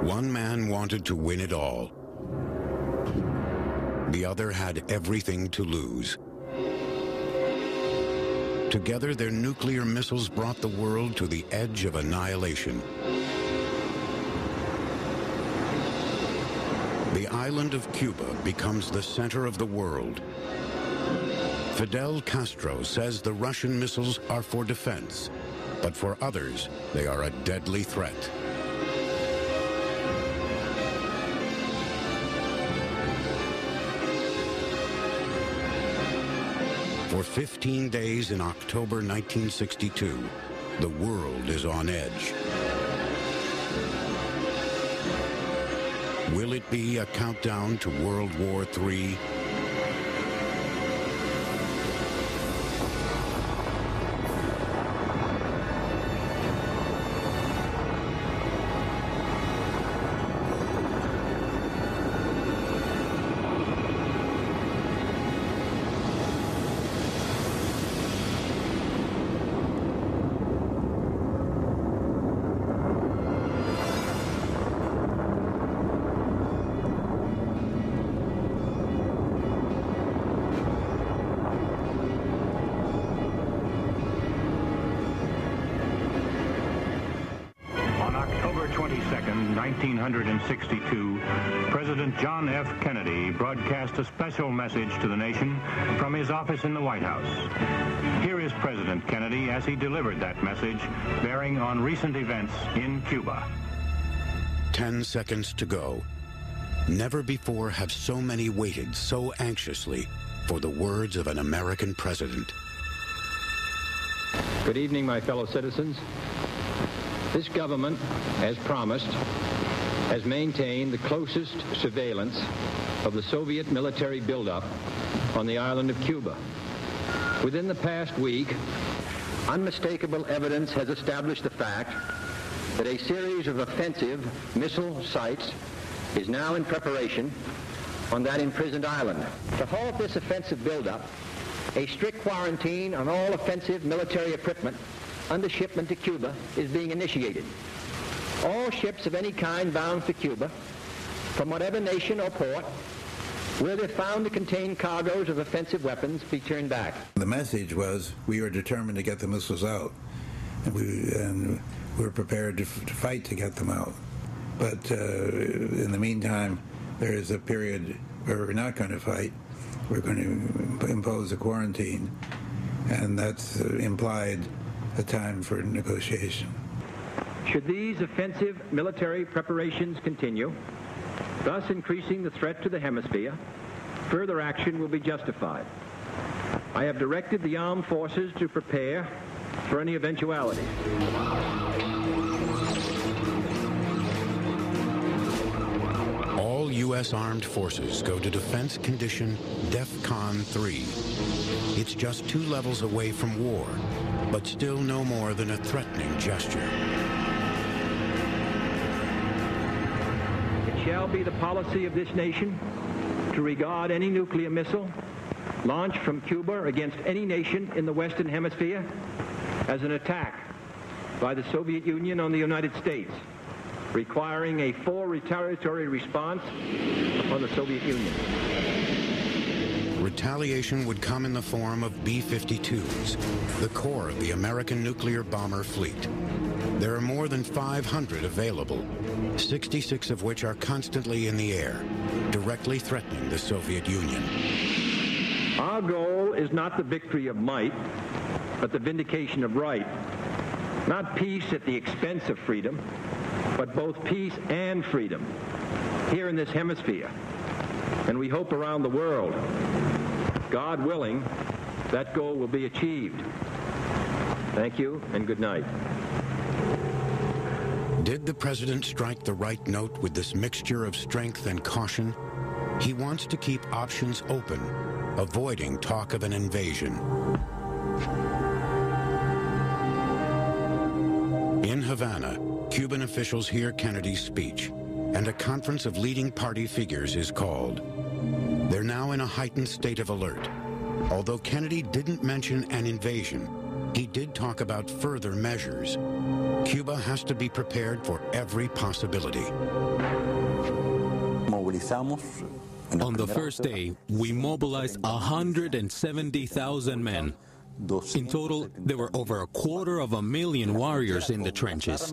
One man wanted to win it all. The other had everything to lose. Together, their nuclear missiles brought the world to the edge of annihilation. The island of Cuba becomes the center of the world. Fidel Castro says the Russian missiles are for defense, but for others, they are a deadly threat. For 15 days in October 1962, the world is on edge. Will it be a countdown to World War III? On October 22nd, 1962, President John F. Kennedy broadcast a special message to the nation from his office in the White House. Here is President Kennedy as he delivered that message, bearing on recent events in Cuba. 10 seconds to go. Never before have so many waited so anxiously for the words of an American president. Good evening, my fellow citizens. This government, as promised, has maintained the closest surveillance of the Soviet military buildup on the island of Cuba. Within the past week, unmistakable evidence has established the fact that a series of offensive missile sites is now in preparation on that imprisoned island. To halt this offensive buildup, a strict quarantine on all offensive military equipment under shipment to Cuba is being initiated. All ships of any kind bound for Cuba, from whatever nation or port, will, if found to contain cargoes of offensive weapons, be turned back. The message was we were determined to get the missiles out, and we were prepared to fight to get them out. But in the meantime, there is a period where we're not going to fight. We're going to impose a quarantine, and that's implied a time for negotiation. Should these offensive military preparations continue, thus increasing the threat to the hemisphere, further action will be justified. I have directed the armed forces to prepare for any eventuality. All U.S. armed forces go to defense condition DEFCON 3. It's just 2 levels away from war, but still no more than a threatening gesture. It shall be the policy of this nation to regard any nuclear missile launched from Cuba against any nation in the Western Hemisphere as an attack by the Soviet Union on the United States, requiring a full retaliatory response on the Soviet Union. Retaliation would come in the form of B-52s, the core of the American nuclear bomber fleet. There are more than 500 available, 66 of which are constantly in the air, directly threatening the Soviet Union. Our goal is not the victory of might, but the vindication of right. Not peace at the expense of freedom, but both peace and freedom here in this hemisphere, and we hope around the world. God willing, that goal will be achieved. Thank you, and good night. Did the president strike the right note with this mixture of strength and caution? He wants to keep options open, avoiding talk of an invasion. In Havana, Cuban officials hear Kennedy's speech, and a conference of leading party figures is called. They're now in a heightened state of alert. Although Kennedy didn't mention an invasion, he did talk about further measures. Cuba has to be prepared for every possibility. On the first day, we mobilized 170,000 men. In total, there were over 250,000 warriors in the trenches.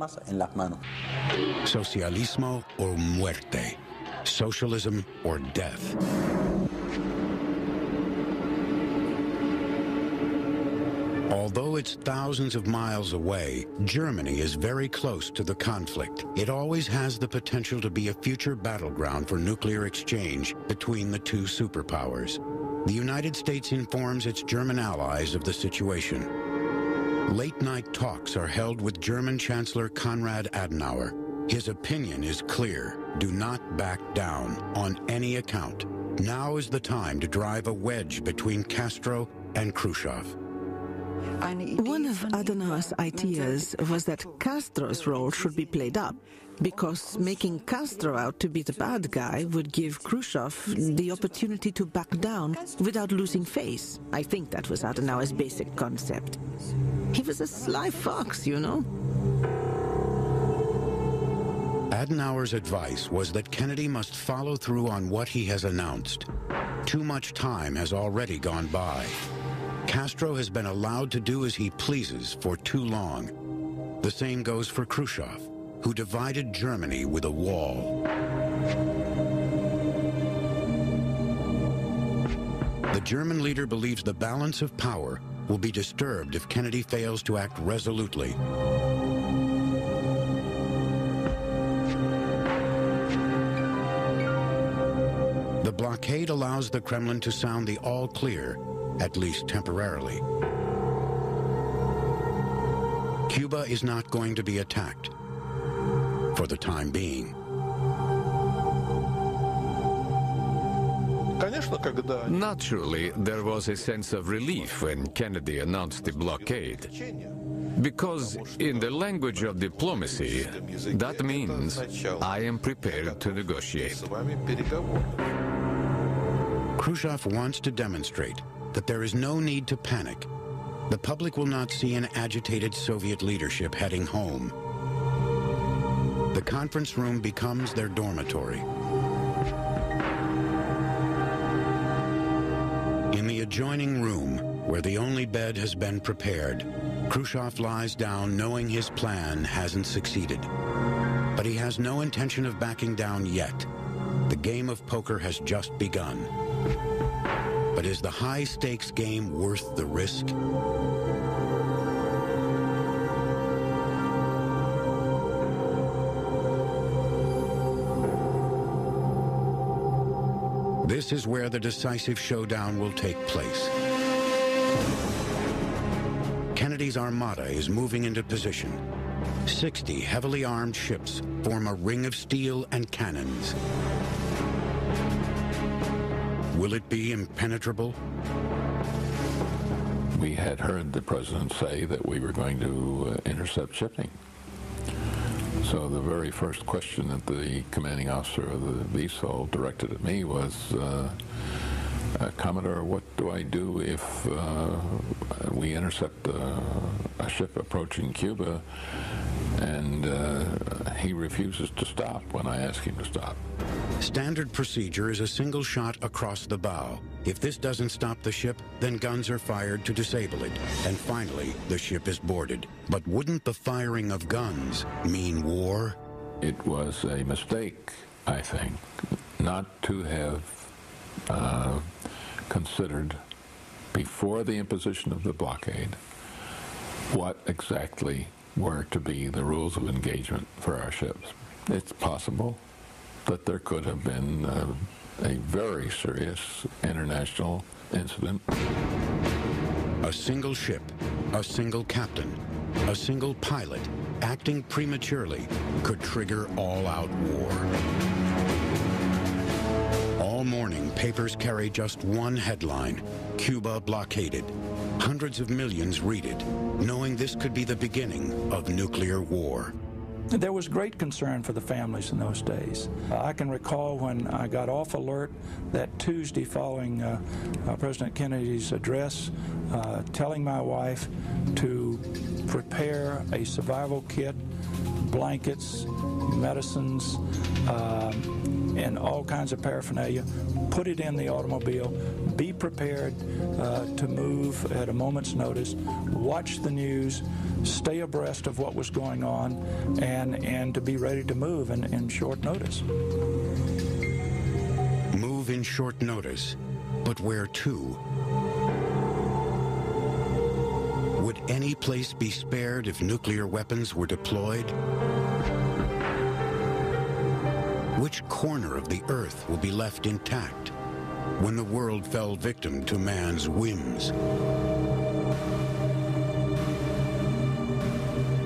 Socialismo o muerte. Socialism or death. Although it's thousands of miles away, Germany is very close to the conflict. It always has the potential to be a future battleground for nuclear exchange between the two superpowers. The United States informs its German allies of the situation. Late-night talks are held with German Chancellor Konrad Adenauer. His opinion is clear. Do not back down on any account. Now is the time to drive a wedge between Castro and Khrushchev. One of Adenauer's ideas was that Castro's role should be played up, because making Castro out to be the bad guy would give Khrushchev the opportunity to back down without losing face. I think that was Adenauer's basic concept. He was a sly fox, you know. Adenauer's advice was that Kennedy must follow through on what he has announced. Too much time has already gone by. Castro has been allowed to do as he pleases for too long. The same goes for Khrushchev, who divided Germany with a wall. The German leader believes the balance of power will be disturbed if Kennedy fails to act resolutely. The blockade allows the Kremlin to sound the all clear, at least temporarily. Cuba is not going to be attacked, for the time being. Naturally, there was a sense of relief when Kennedy announced the blockade. Because in the language of diplomacy, that means I am prepared to negotiate. Khrushchev wants to demonstrate that there is no need to panic. The public will not see an agitated Soviet leadership heading home. The conference room becomes their dormitory. In the adjoining room, where the only bed has been prepared, Khrushchev lies down knowing his plan hasn't succeeded. But he has no intention of backing down yet. The game of poker has just begun. But is the high-stakes game worth the risk? This is where the decisive showdown will take place. Kennedy's armada is moving into position. 60 heavily armed ships form a ring of steel and cannons. Will it be impenetrable? We had heard the president say that we were going to intercept shipping. So the very first question that the commanding officer of the VSOL directed at me was, Commodore, what do I do if we intercept a ship approaching Cuba and he refuses to stop when I ask him to stop? Standard procedure is a single shot across the bow. If this doesn't stop the ship, then guns are fired to disable it. And finally, the ship is boarded. But wouldn't the firing of guns mean war? It was a mistake, I think, not to have considered before the imposition of the blockade what exactly were to be the rules of engagement for our ships. It's possible that there could have been a very serious international incident. A single ship, a single captain, a single pilot acting prematurely could trigger all-out war. All morning, papers carry just one headline: Cuba blockaded. Hundreds of millions read it, knowing this could be the beginning of nuclear war. There was great concern for the families in those days. I can recall when I got off alert that Tuesday following President Kennedy's address, telling my wife to prepare a survival kit, blankets, medicines, and all kinds of paraphernalia, put it in the automobile, be prepared to move at a moment's notice, watch the news, stay abreast of what was going on, and to be ready to move in short notice. Move in short notice, but where to? Would any place be spared if nuclear weapons were deployed? Which corner of the earth will be left intact when the world fell victim to man's whims?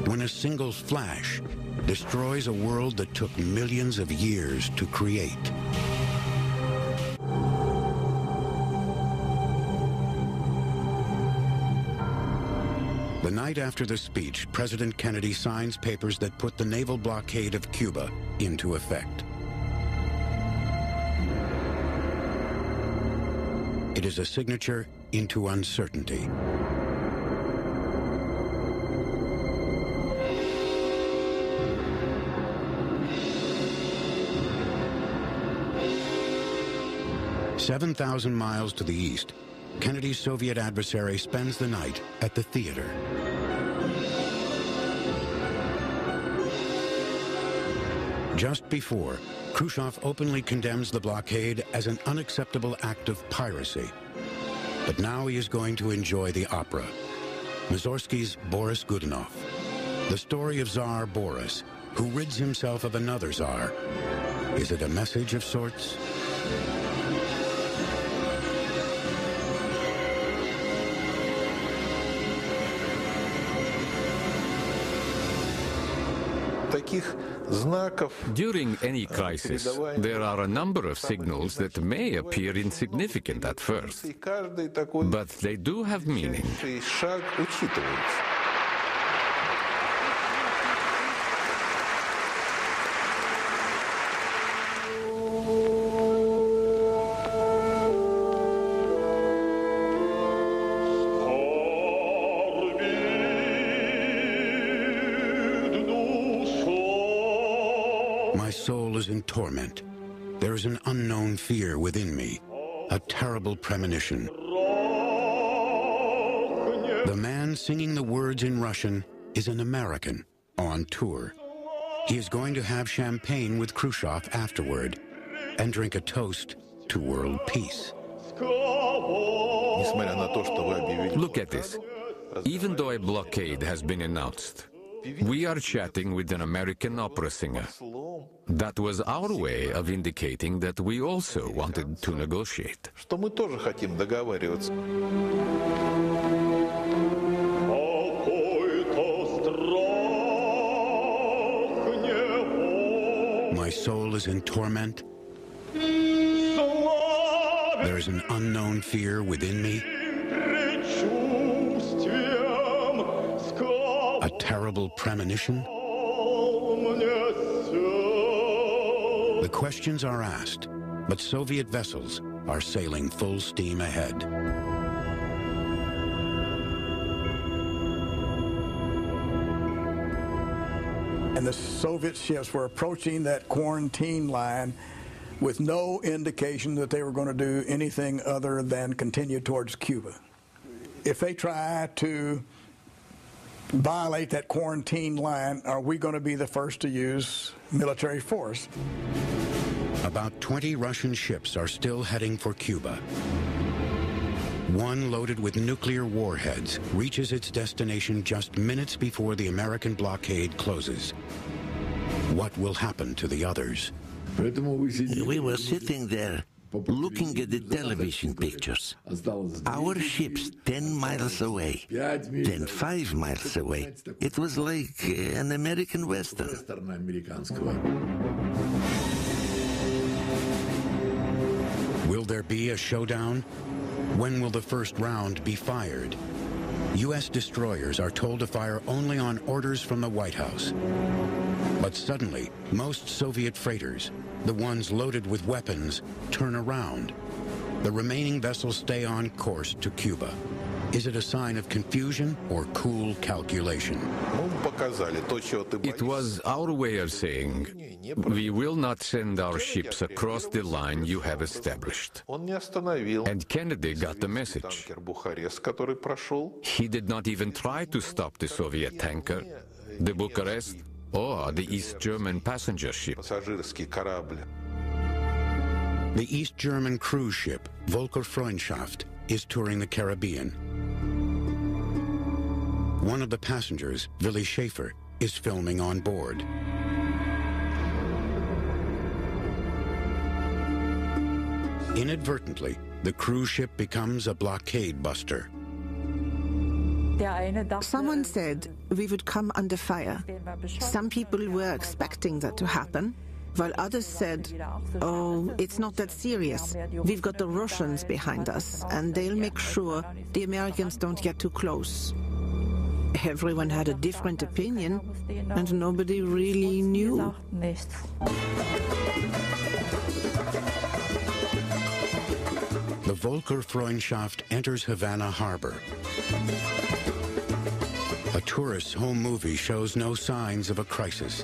When a single flash destroys a world that took millions of years to create. The night after the speech, President Kennedy signs papers that put the naval blockade of Cuba into effect. It is a signature into uncertainty. "7,000 miles to the east, Kennedy's Soviet adversary spends the night at the theater. Just before, Khrushchev openly condemns the blockade as an unacceptable act of piracy. But now he is going to enjoy the opera. Mussorgsky's Boris Godunov. The story of Tsar Boris, who rids himself of another Tsar. Is it a message of sorts? During any crisis, there are a number of signals that may appear insignificant at first, but they do have meaning. My soul is in torment. There is an unknown fear within me, a terrible premonition. The man singing the words in Russian is an American on tour. He is going to have champagne with Khrushchev afterward and drink a toast to world peace. Look at this. Even though a blockade has been announced, we are chatting with an American opera singer. That was our way of indicating that we also wanted to negotiate. My soul is in torment. There is an unknown fear within me. A terrible premonition? The questions are asked, but Soviet vessels are sailing full steam ahead. And the Soviet ships were approaching that quarantine line with no indication that they were going to do anything other than continue towards Cuba. If they try to violate that quarantine line, are we going to be the first to use military force? About 20 Russian ships are still heading for Cuba. One loaded with nuclear warheads reaches its destination just minutes before the American blockade closes. What will happen to the others? We were sitting there looking at the television pictures. Our ships 10 miles away, then 5 miles away. It was like an American Western. Will there be a showdown? When will the first round be fired? U.S. destroyers are told to fire only on orders from the White House. But suddenly, most Soviet freighters, the ones loaded with weapons, turn around. The remaining vessels stay on course to Cuba. Is it a sign of confusion or cool calculation? It was our way of saying, we will not send our ships across the line you have established. And Kennedy got the message. He did not even try to stop the Soviet tanker, the Bucharest, or the East German passenger ship. The East German cruise ship, Volker Freundschaft, is touring the Caribbean. One of the passengers, Willi Schaefer, is filming on board. Inadvertently, the cruise ship becomes a blockade buster. Someone said we would come under fire. Some people were expecting that to happen, while others said, oh, it's not that serious. We've got the Russians behind us, and they'll make sure the Americans don't get too close. Everyone had a different opinion, and nobody really knew. The Volker Freundschaft enters Havana Harbor. A tourist's home movie shows no signs of a crisis.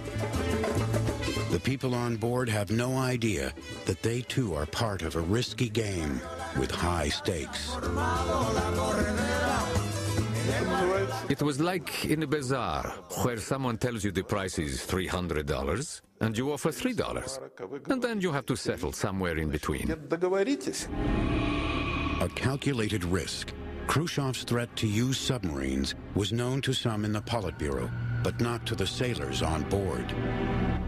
The people on board have no idea that they too are part of a risky game with high stakes. It was like in a bazaar, where someone tells you the price is $300, and you offer $3, and then you have to settle somewhere in between. A calculated risk. Khrushchev's threat to use submarines was known to some in the Politburo, but not to the sailors on board.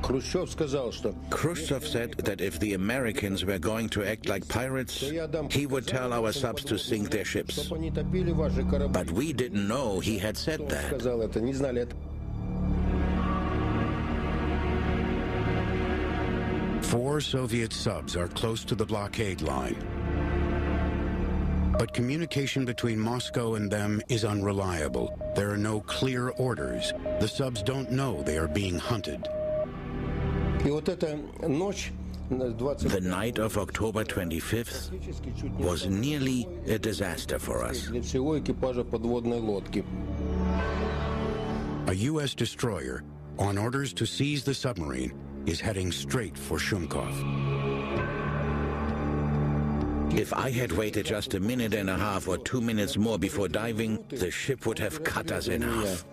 Khrushchev said that if the Americans were going to act like pirates, he would tell our subs to sink their ships. But we didn't know he had said that. 4 Soviet subs are close to the blockade line. But communication between Moscow and them is unreliable. There are no clear orders. The subs don't know they are being hunted. The night of October 25th was nearly a disaster for us. A U.S. destroyer, on orders to seize the submarine, is heading straight for Shumkov. If I had waited just a minute and a half or 2 minutes more before diving, the ship would have cut us in half.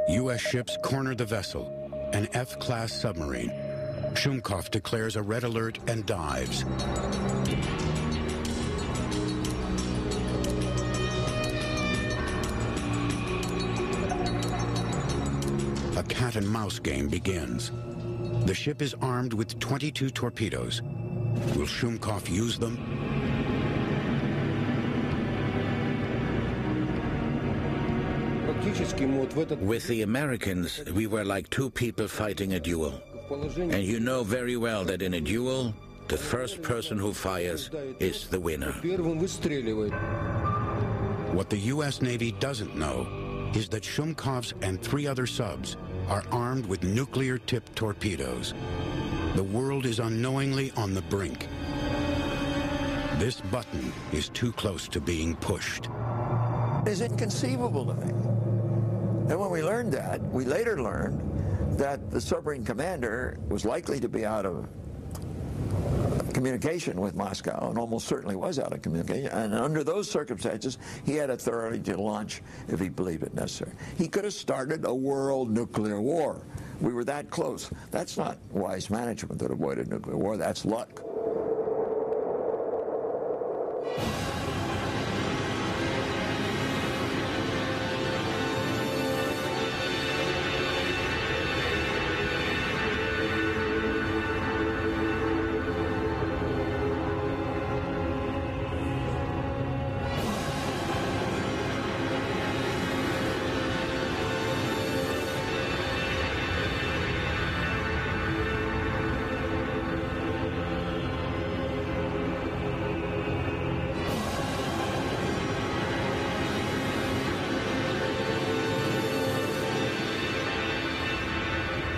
U.S. ships corner the vessel, an F-class submarine. Shumkov declares a red alert and dives. A cat-and-mouse game begins. The ship is armed with 22 torpedoes. Will Shumkov use them? With the Americans, we were like two people fighting a duel. And you know very well that in a duel, the first person who fires is the winner. What the U.S. Navy doesn't know is that Shumkov's and 3 other subs are armed with nuclear-tipped torpedoes. The world is unknowingly on the brink. This button is too close to being pushed. It's inconceivable to me. And when we learned that, we later learned that the submarine commander was likely to be out of communication with Moscow, and almost certainly was out of communication. And under those circumstances, he had authority to launch if he believed it necessary. He could have started a world nuclear war. We were that close. That's not wise management that avoided nuclear war. That's luck.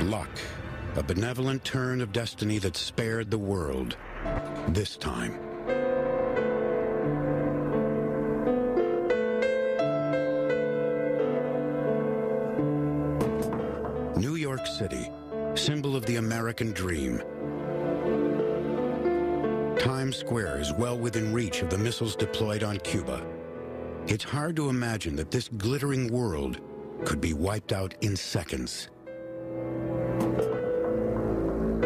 Luck, a benevolent turn of destiny that spared the world. This time. New York City, symbol of the American dream. Times Square is well within reach of the missiles deployed on Cuba. It's hard to imagine that this glittering world could be wiped out in seconds.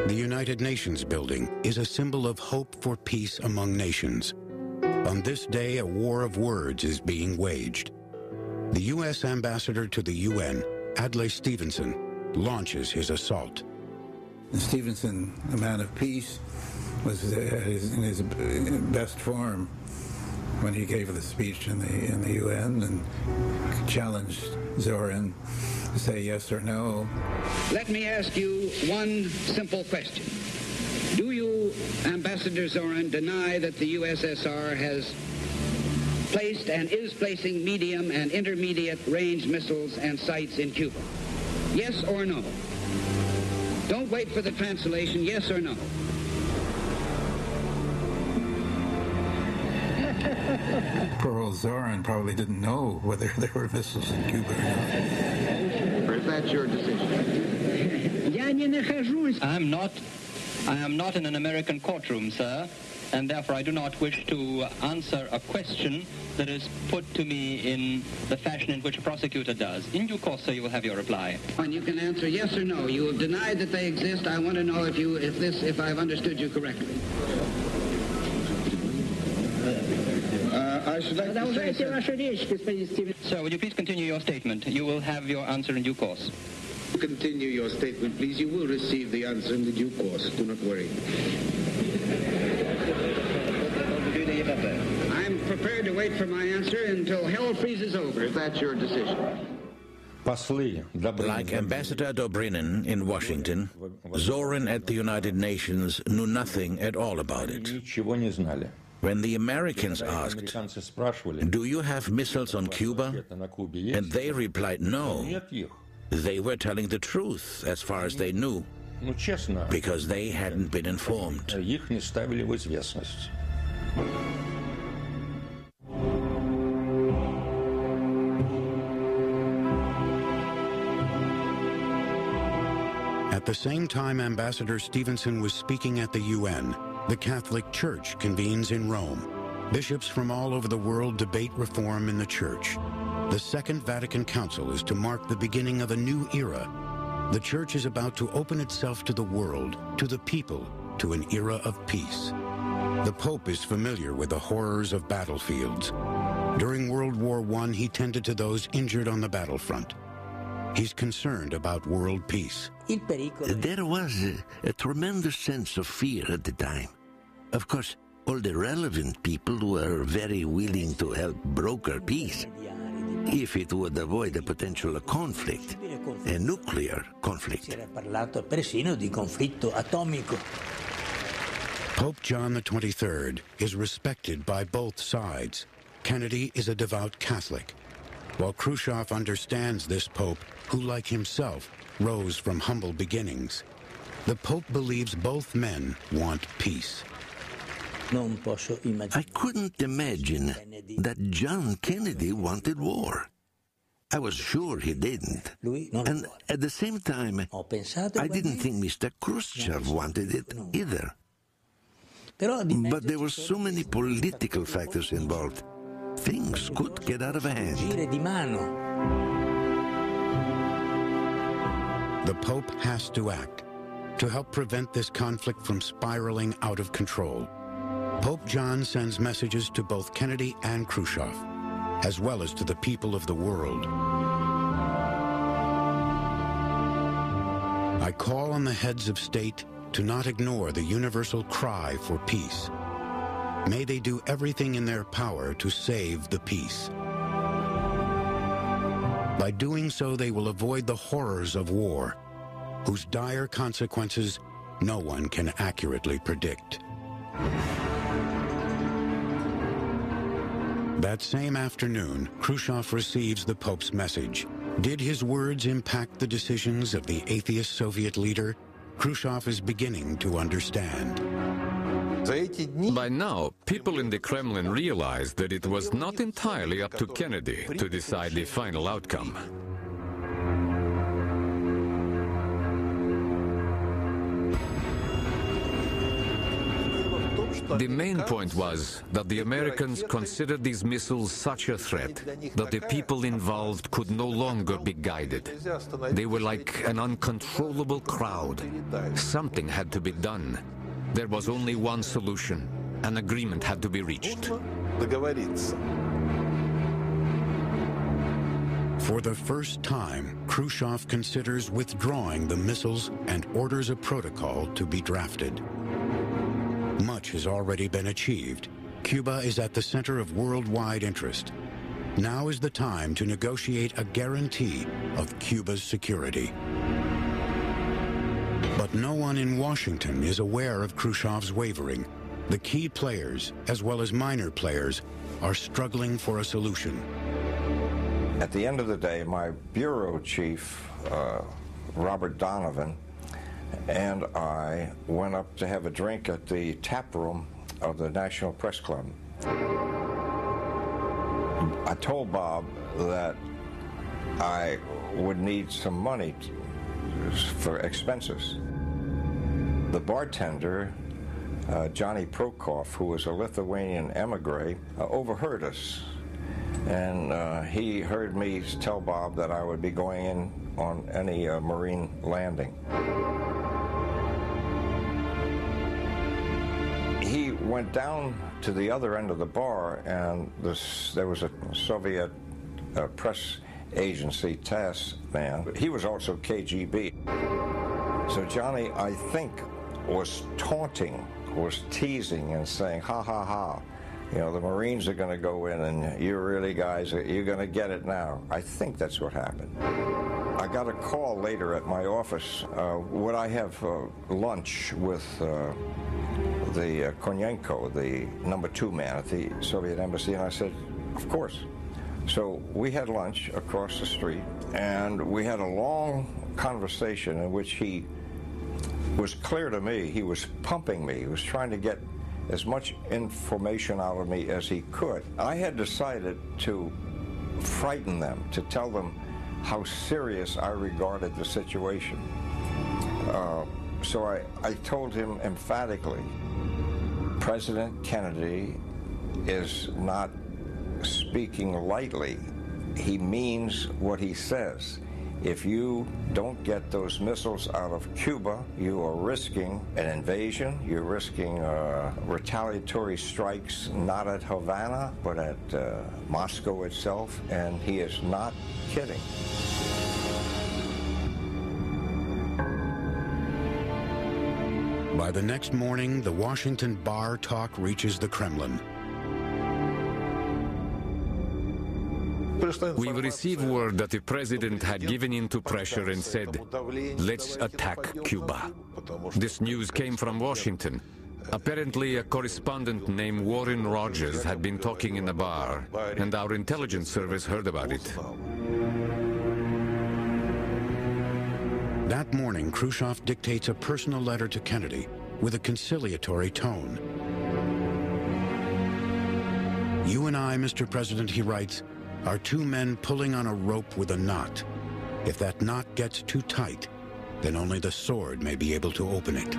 The United Nations building is a symbol of hope for peace among nations. On this day, a war of words is being waged. The U.S. ambassador to the UN, Adlai Stevenson, launches his assault. Stevenson, a man of peace, was in his best form when he gave the speech in the UN and challenged Zorin to say yes or no. Let me ask you one simple question. Do you, Ambassador Zorin, deny that the USSR has placed and is placing medium and intermediate range missiles and sites in Cuba? Yes or no? Don't wait for the translation, yes or no? Poor old Zorin probably didn't know whether there were missiles in Cuba or not. Or is that your decision? I am not in an American courtroom, sir, and therefore I do not wish to answer a question that is put to me in the fashion in which a prosecutor does. In due course, sir, you will have your reply. And you can answer yes or no. You have denied that they exist. I want to know if I've understood you correctly. I should like to say, sir, would you please continue your statement? You will have your answer in due course. Continue your statement, please. You will receive the answer in the due course. Do not worry. I'm prepared to wait for my answer until hell freezes over, if that's your decision. Like Ambassador Dobrynin in Washington, Zorin at the United Nations knew nothing at all about it. When the Americans asked, "Do you have missiles on Cuba?" and they replied no, they were telling the truth as far as they knew, because they hadn't been informed. At the same time Ambassador Stevenson was speaking at the UN, the Catholic Church convenes in Rome. Bishops from all over the world debate reform in the Church. The Second Vatican Council is to mark the beginning of a new era. The Church is about to open itself to the world, to the people, to an era of peace. The Pope is familiar with the horrors of battlefields. During World War I, he tended to those injured on the battlefront. He's concerned about world peace. There was a tremendous sense of fear at the time. Of course, all the relevant people were very willing to help broker peace, if it would avoid a potential conflict, a nuclear conflict. Pope John XXIII is respected by both sides. Kennedy is a devout Catholic, while Khrushchev understands this pope, who, like himself, rose from humble beginnings. The Pope believes both men want peace. I couldn't imagine that John Kennedy wanted war. I was sure he didn't. And at the same time, I didn't think Mr. Khrushchev wanted it either. But there were so many political factors involved. Things could get out of hand. The Pope has to act to help prevent this conflict from spiraling out of control. Pope John sends messages to both Kennedy and Khrushchev, as well as to the people of the world. I call on the heads of state to not ignore the universal cry for peace. May they do everything in their power to save the peace. By doing so, they will avoid the horrors of war, whose dire consequences no one can accurately predict. That same afternoon, Khrushchev receives the Pope's message. Did his words impact the decisions of the atheist Soviet leader? Khrushchev is beginning to understand. By now, people in the Kremlin realized that it was not entirely up to Kennedy to decide the final outcome. The main point was that the Americans considered these missiles such a threat that the people involved could no longer be guided. They were like an uncontrollable crowd. Something had to be done. There was only one solution. An agreement had to be reached. For the first time, Khrushchev considers withdrawing the missiles and orders a protocol to be drafted. Much has already been achieved. Cuba is at the center of worldwide interest. Now is the time to negotiate a guarantee of Cuba's security. But no one in Washington is aware of Khrushchev's wavering. The key players, as well as minor players, are struggling for a solution. At the end of the day, my bureau chief, Robert Donovan, and I went up to have a drink at the tap room of the National Press Club. I told Bob that I would need some money for expenses. The bartender, Johnny Prokop, who was a Lithuanian emigre, overheard us. And he heard me tell Bob that I would be going in on any Marine landing. He went down to the other end of the bar, and there was a Soviet press agency task man. He was also KGB. So Johnny, I think, was taunting, was teasing and saying, ha, ha, ha. You know, the Marines are going to go in, and you really guys, you're going to get it now. I think that's what happened. I got a call later at my office. Would I have lunch with the Konyenko, the #2 man at the Soviet embassy? And I said, of course. So we had lunch across the street, and we had a long conversation in which he was clear to me, he was pumping me, he was trying to get as much information out of me as he could. I had decided to frighten them, to tell them how serious I regarded the situation. So I told him emphatically, President Kennedy is not speaking lightly. He means what he says. If you don't get those missiles out of Cuba, you are risking an invasion, you're risking retaliatory strikes, not at Havana, but at Moscow itself, and he is not kidding. By the next morning, the Washington bar talk reaches the Kremlin. We've received word that the president had given in to pressure and said, let's attack Cuba. This news came from Washington. Apparently, a correspondent named Warren Rogers had been talking in a bar, and our intelligence service heard about it. That morning, Khrushchev dictates a personal letter to Kennedy with a conciliatory tone. You and I, Mr. President, he writes, are two men pulling on a rope with a knot. If that knot gets too tight, then only the sword may be able to open it.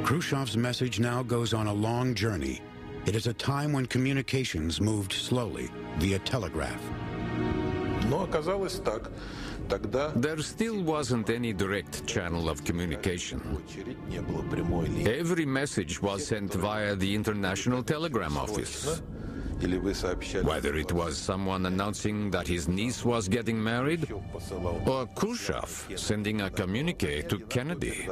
Khrushchev's message now goes on a long journey. It is a time when communications moved slowly via telegraph. There still wasn't any direct channel of communication. Every message was sent via the International Telegram Office. Whether it was someone announcing that his niece was getting married, or Khrushchev sending a communique to Kennedy.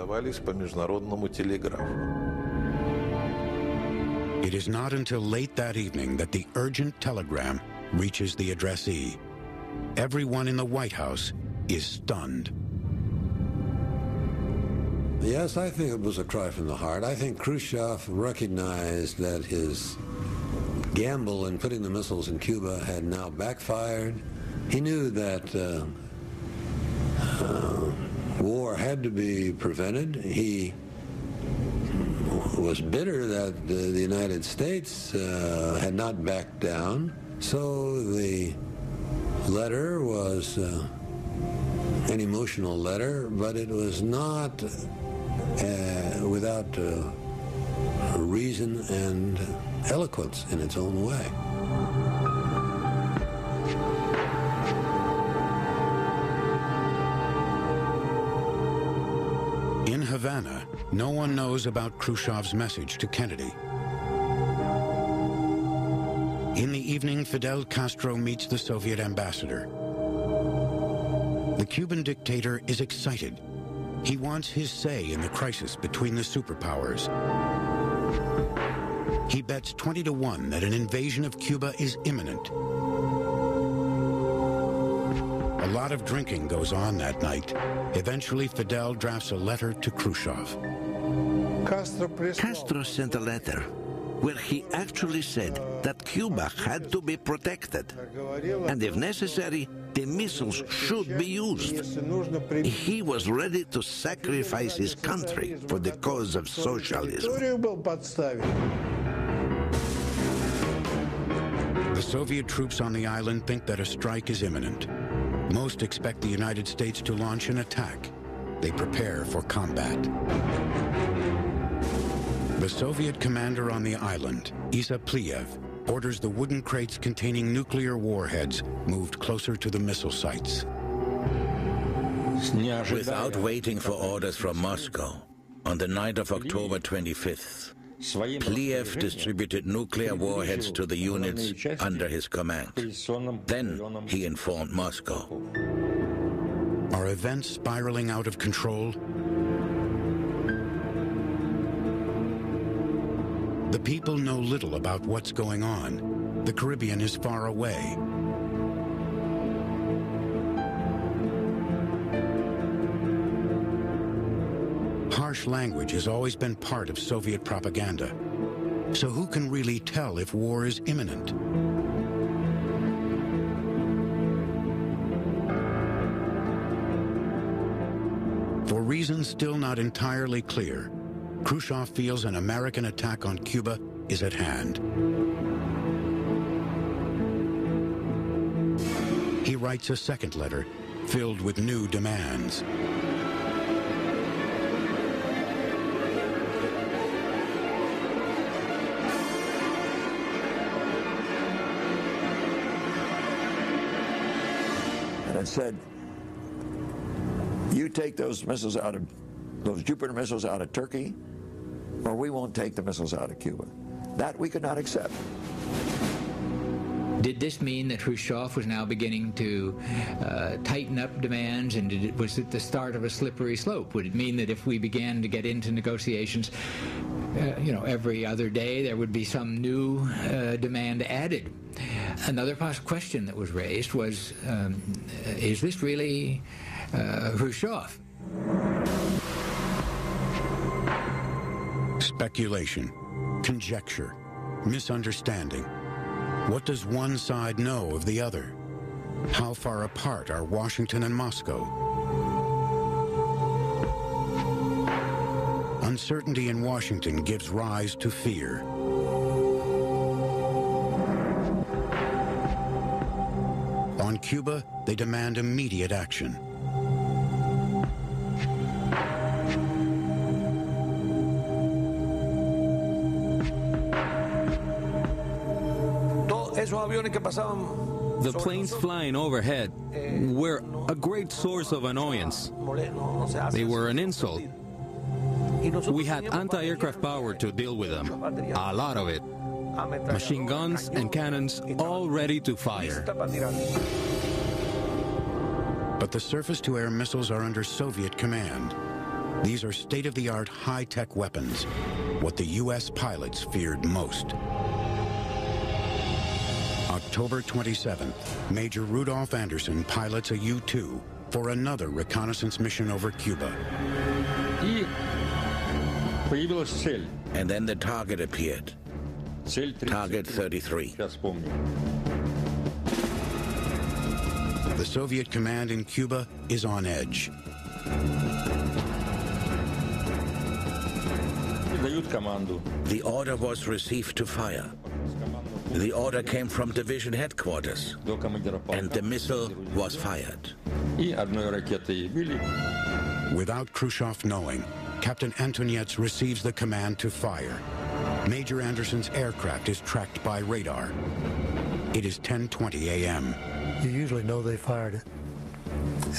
It is not until late that evening that the urgent telegram reaches the addressee. Everyone in the White House is stunned. Yes, I think it was a cry from the heart. I think Khrushchev recognized that his gamble in putting the missiles in Cuba had now backfired. He knew that war had to be prevented. He was bitter that the United States had not backed down. So the letter was an emotional letter, but it was not without reason and eloquence in its own way. In Havana, no one knows about Khrushchev's message to Kennedy. In the evening, Fidel Castro meets the Soviet ambassador. The Cuban dictator is excited. He wants his say in the crisis between the superpowers. He bets 20-1 that an invasion of Cuba is imminent. A lot of drinking goes on that night. Eventually, Fidel drafts a letter to Khrushchev. Castro sent a letter where he actually said that Cuba had to be protected, and if necessary, the missiles should be used. He was ready to sacrifice his country for the cause of socialism. The Soviet troops on the island think that a strike is imminent. Most expect the United States to launch an attack. They prepare for combat. The Soviet commander on the island, Isa Pliev, orders the wooden crates containing nuclear warheads moved closer to the missile sites. Without waiting for orders from Moscow, on the night of October 25th, Pliev distributed nuclear warheads to the units under his command. Then he informed Moscow. Are events spiraling out of control? The people know little about what's going on. The Caribbean is far away. Harsh language has always been part of Soviet propaganda. So who can really tell if war is imminent? For reasons still not entirely clear, Khrushchev feels an American attack on Cuba is at hand. He writes a second letter filled with new demands. And it said, you take those missiles out of, those Jupiter missiles out of Turkey, or we won't take the missiles out of Cuba. That we could not accept. Did this mean that Khrushchev was now beginning to tighten up demands, and was it the start of a slippery slope? Would it mean that if we began to get into negotiations, every other day there would be some new demand added? Another question that was raised was, is this really Khrushchev? Speculation, conjecture, misunderstanding. What does one side know of the other? How far apart are Washington and Moscow? Uncertainty in Washington gives rise to fear. On Cuba, they demand immediate action. The planes flying overhead were a great source of annoyance. They were an insult. We had anti-aircraft power to deal with them, a lot of it. Machine guns and cannons all ready to fire. But the surface-to-air missiles are under Soviet command. These are state-of-the-art high-tech weapons, what the U.S. pilots feared most. October 27th, Major Rudolph Anderson pilots a U-2 for another reconnaissance mission over Cuba. And then the target appeared. Target 33. The Soviet command in Cuba is on edge. The order was received to fire. The order came from division headquarters, and the missile was fired. Without Khrushchev knowing, Captain Antonietz receives the command to fire. Major Anderson's aircraft is tracked by radar. It is 10:20 a.m. You usually know they fired it,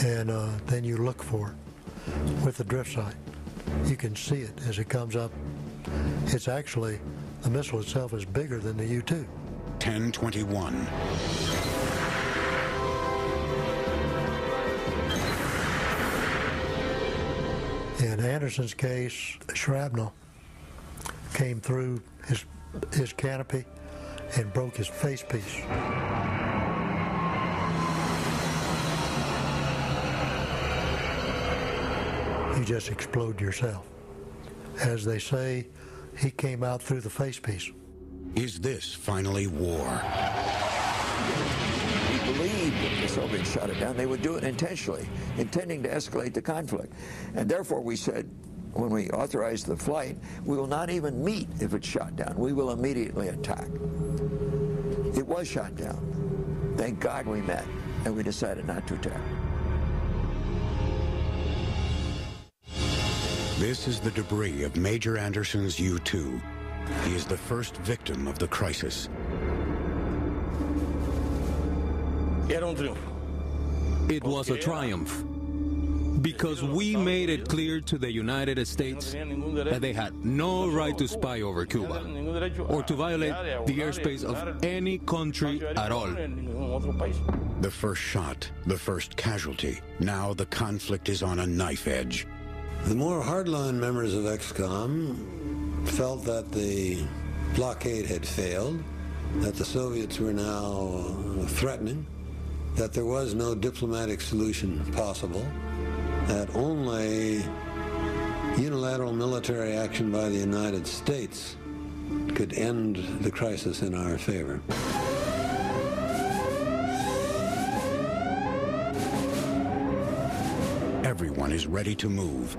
and then you look for it with the drift sight. You can see it as it comes up. It's actually, the missile itself is bigger than the U-2. 10:21. In Anderson's case, shrapnel came through his canopy and broke his facepiece. You just explode yourself. As they say, he came out through the facepiece. Is this finally war? We believed if the Soviets shot it down, they would do it intentionally, intending to escalate the conflict. And therefore we said, when we authorized the flight, we will not even meet if it's shot down. We will immediately attack. It was shot down. Thank God we met, and we decided not to attack. This is the debris of Major Anderson's U-2. He is the first victim of the crisis. It was a triumph because we made it clear to the United States that they had no right to spy over Cuba or to violate the airspace of any country at all. The first shot, the first casualty. Now the conflict is on a knife edge. The more hardline members of EXCOM felt that the blockade had failed, that the Soviets were now threatening, that there was no diplomatic solution possible, that only unilateral military action by the United States could end the crisis in our favor. Everyone is ready to move.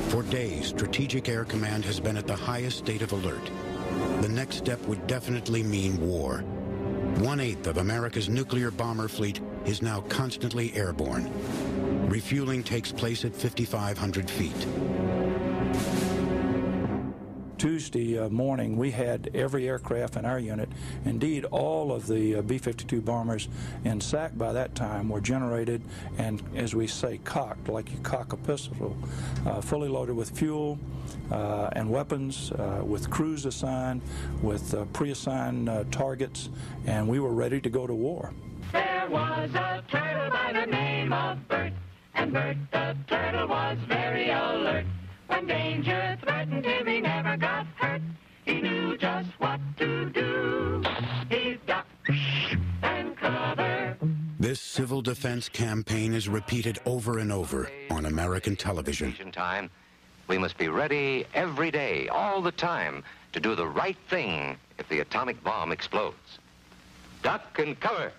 For days, Strategic Air Command has been at the highest state of alert. The next step would definitely mean war. 1/8 of America's nuclear bomber fleet is now constantly airborne. Refueling takes place at 5,500 feet. Tuesday morning, we had every aircraft in our unit. Indeed, all of the B-52 bombers in SAC by that time were generated and, as we say, cocked, like you cock a pistol, fully loaded with fuel and weapons, with crews assigned, with pre-assigned targets, and we were ready to go to war. There was a turtle by the name of Bert, and Bert the turtle was very alert. When danger threatened him, he never got hurt. He knew just what to do. He ducked and covered. This civil defense campaign is repeated over and over on American television. Time, we must be ready every day, all the time, to do the right thing if the atomic bomb explodes. Duck and cover.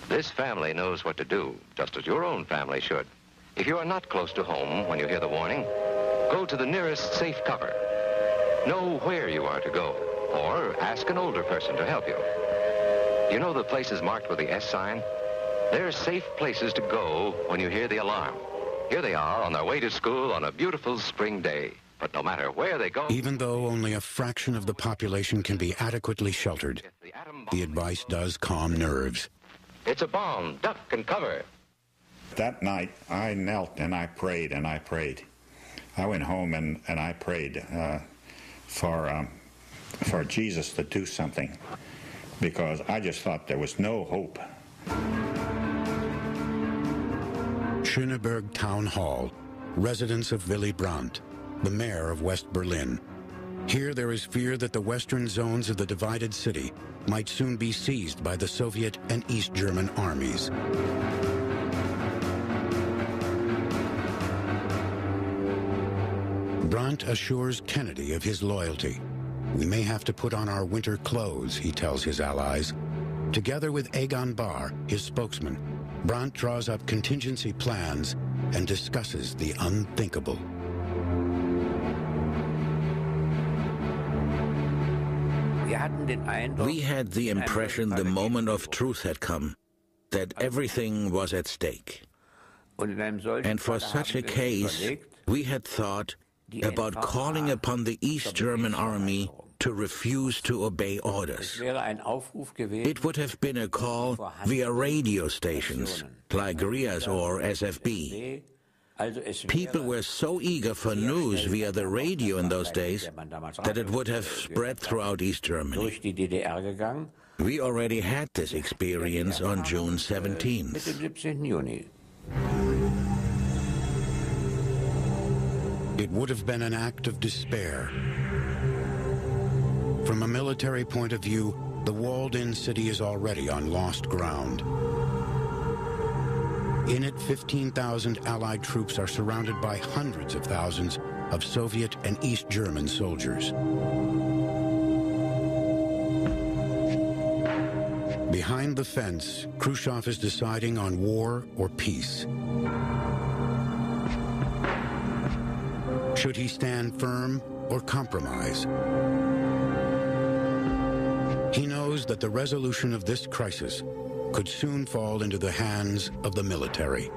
This family knows what to do, just as your own family should. If you are not close to home when you hear the warning, go to the nearest safe cover. Know where you are to go, or ask an older person to help you. You know the places marked with the S sign? They're safe places to go when you hear the alarm. Here they are on their way to school on a beautiful spring day. But no matter where they go... Even though only a fraction of the population can be adequately sheltered, the advice does calm nerves. It's a bomb. Duck and cover. That night, I knelt and I prayed and I prayed. I went home and I prayed for Jesus to do something, because I just thought there was no hope. Schöneberg Town Hall, residence of Willy Brandt, the mayor of West Berlin. Here there is fear that the western zones of the divided city might soon be seized by the Soviet and East German armies. Brandt assures Kennedy of his loyalty. We may have to put on our winter clothes, he tells his allies. Together with Egon Bahr, his spokesman, Brandt draws up contingency plans and discusses the unthinkable. We had the impression the moment of truth had come, that everything was at stake. And for such a case, We had thought about calling upon the East German army to refuse to obey orders. It would have been a call via radio stations like RIAS or SFB. People were so eager for news via the radio in those days that it would have spread throughout East Germany. We already had this experience on June 17th. It would have been an act of despair. From a military point of view, the walled-in city is already on lost ground. In it, 15,000 Allied troops are surrounded by hundreds of thousands of Soviet and East German soldiers. Behind the fence, Khrushchev is deciding on war or peace. Should he stand firm or compromise? He knows that the resolution of this crisis could soon fall into the hands of the military.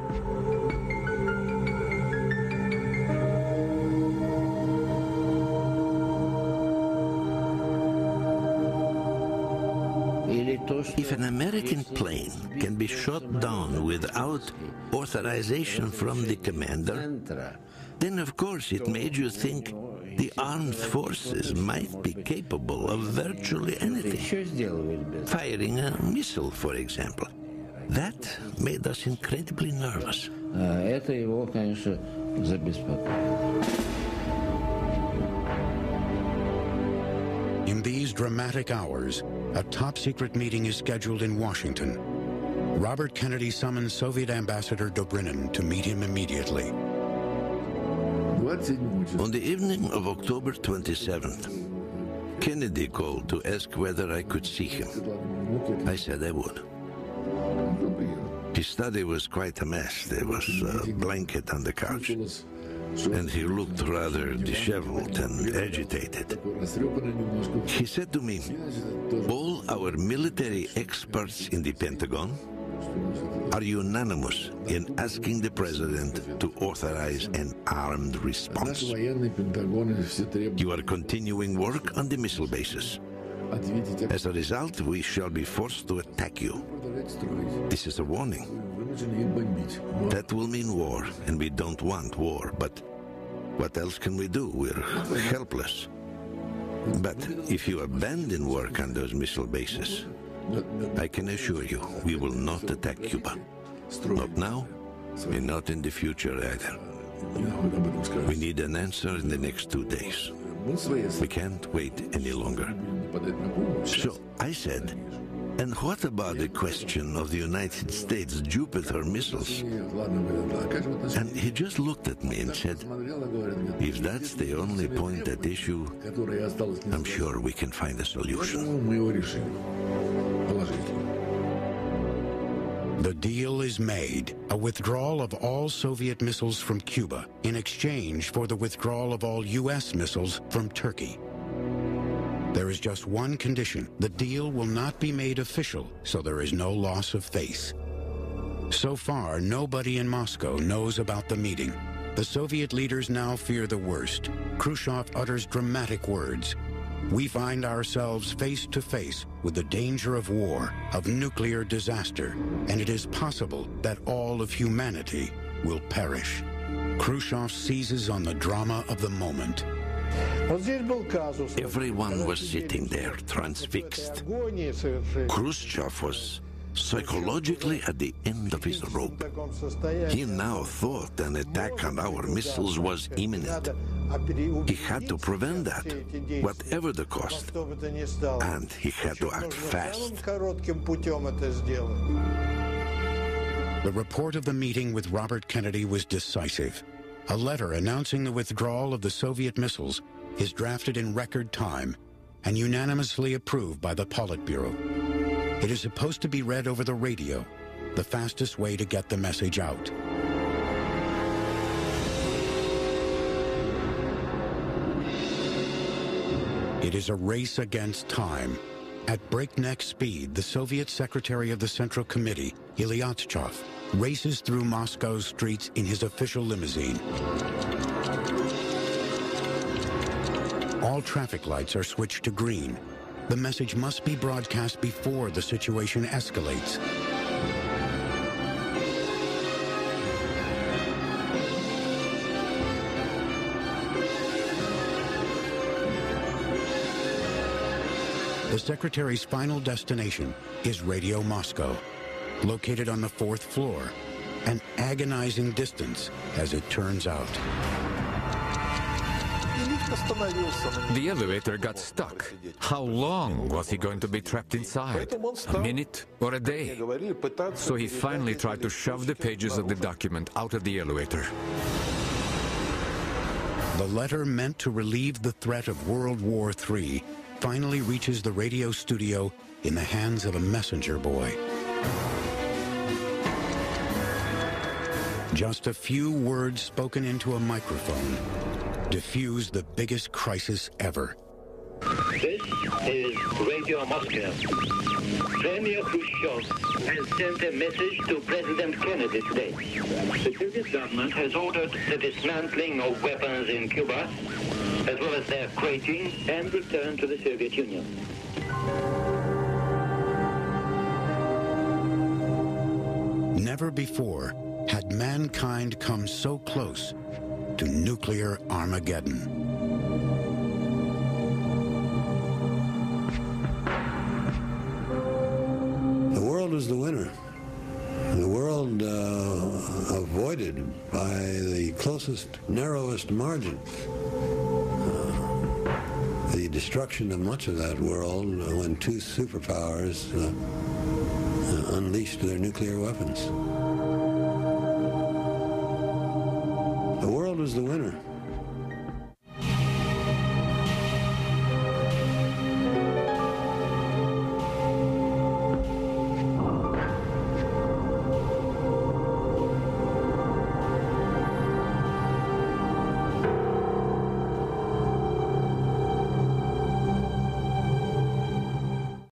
If an American plane can be shot down without authorization from the commander, then of course it made you think the armed forces might be capable of virtually anything. Firing a missile, for example. That made us incredibly nervous. In these dramatic hours, a top-secret meeting is scheduled in Washington. Robert Kennedy summons Soviet Ambassador Dobrynin to meet him immediately. On the evening of October 27th, Kennedy called to ask whether I could see him. I said I would. His study was quite a mess. There was a blanket on the couch, and he looked rather disheveled and agitated. He said to me, "All our military experts in the Pentagon are unanimous in asking the president to authorize an armed response. You are continuing work on the missile bases. As a result, we shall be forced to attack you. This is a warning. That will mean war, and we don't want war, but what else can we do? We're helpless. But if you abandon work on those missile bases, I can assure you, we will not attack Cuba. Not now, and not in the future either. We need an answer in the next 2 days. We can't wait any longer." So I said, "And what about the question of the United States Jupiter missiles?" And he just looked at me and said, "If that's the only point at issue, I'm sure we can find a solution." The deal is made, a withdrawal of all Soviet missiles from Cuba in exchange for the withdrawal of all U.S. missiles from Turkey. There is just one condition. The deal will not be made official, so there is no loss of face. So far, nobody in Moscow knows about the meeting. The Soviet leaders now fear the worst. Khrushchev utters dramatic words. We find ourselves face to face with the danger of war, of nuclear disaster, and it is possible that all of humanity will perish. Khrushchev seizes on the drama of the moment. Everyone was sitting there, transfixed. Khrushchev was psychologically at the end of his rope. He now thought an attack on our missiles was imminent. He had to prevent that, whatever the cost. And he had to act fast. The report of the meeting with Robert Kennedy was decisive. A letter announcing the withdrawal of the Soviet missiles is drafted in record time and unanimously approved by the Politburo. It is supposed to be read over the radio, the fastest way to get the message out. It is a race against time. At breakneck speed, the Soviet Secretary of the Central Committee, Ilyatchev, races through Moscow's streets in his official limousine. All traffic lights are switched to green. The message must be broadcast before the situation escalates. The secretary's final destination is Radio Moscow, located on the 4th floor, an agonizing distance, as it turns out. The elevator got stuck. How long was he going to be trapped inside? A minute or a day? So he finally tried to shove the pages of the document out of the elevator. The letter meant to relieve the threat of World War III finally reaches the radio studio in the hands of a messenger boy. Just a few words spoken into a microphone diffuse the biggest crisis ever. This is Radio Moscow. Premier Khrushchev has sent a message to President Kennedy today. The Soviet government has ordered the dismantling of weapons in Cuba, as well as their crating and return to the Soviet Union. Never before had mankind come so close to nuclear Armageddon. The world was the winner. The world avoided by the closest, narrowest margin the destruction of much of that world when two superpowers unleashed their nuclear weapons. The world was the winner.